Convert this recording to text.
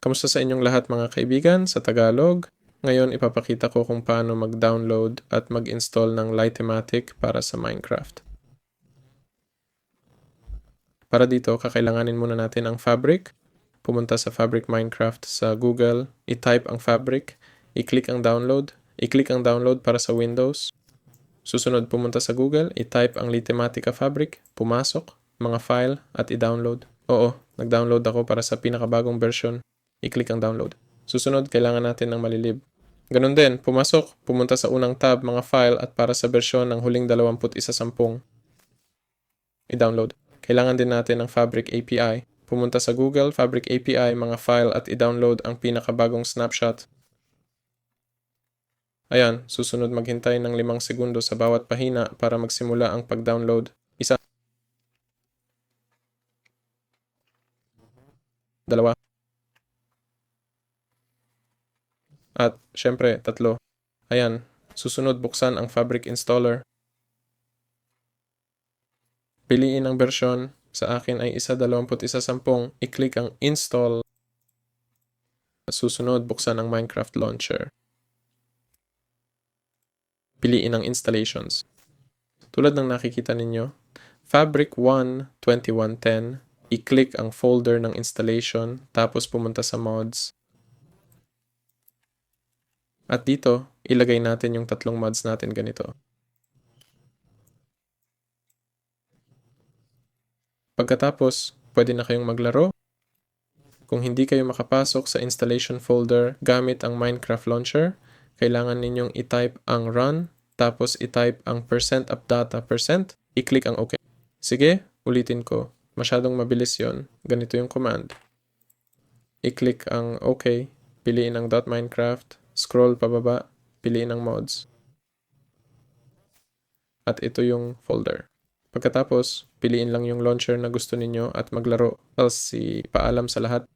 Kamusta sa inyong lahat mga kaibigan sa Tagalog? Ngayon ipapakita ko kung paano mag-download at mag-install ng Litematic para sa Minecraft. Para dito, kakailanganin muna natin ang Fabric. Pumunta sa Fabric Minecraft sa Google, i-type ang Fabric, i-click ang download, para sa Windows. Susunod, pumunta sa Google, i-type ang Litematica Fabric, pumasok, mga file, at i-download. Oo, nag-download ako para sa pinakabagong version. I-click ang download. Susunod, kailangan natin ng malilib. Ganun din, pumasok, pumunta sa unang tab, mga file, at para sa version ng huling 21.10, i-download. Kailangan din natin ng Fabric API. Pumunta sa Google, Fabric API, mga file, at i-download ang pinakabagong snapshot. Ayan, susunod maghintay ng 5 segundo sa bawat pahina para magsimula ang pag-download. 1, 2, at syempre 3. Ayan, susunod buksan ang Fabric Installer. Piliin ang version. Sa akin ay 1.21.10. I-click ang Install. Susunod, buksan ang Minecraft Launcher. Piliin ang Installations. Tulad ng nakikita ninyo, Fabric 1 2110, i-click ang folder ng installation, tapos pumunta sa mods. At dito, ilagay natin yung 3 mods natin ganito. Pagkatapos, pwede na kayong maglaro. Kung hindi kayo makapasok sa installation folder gamit ang Minecraft Launcher, kailangan ninyong i-type ang run, tapos i-type ang %updata%, i-click ang OK. Sige, ulitin ko. Masyadong mabilis yon. Ganito yung command. I-click ang OK, piliin ang .minecraft, scroll pababa, piliin ang mods. At ito yung folder. Pagkatapos, piliin lang yung launcher na gusto ninyo at maglaro. Tapos paalam sa lahat.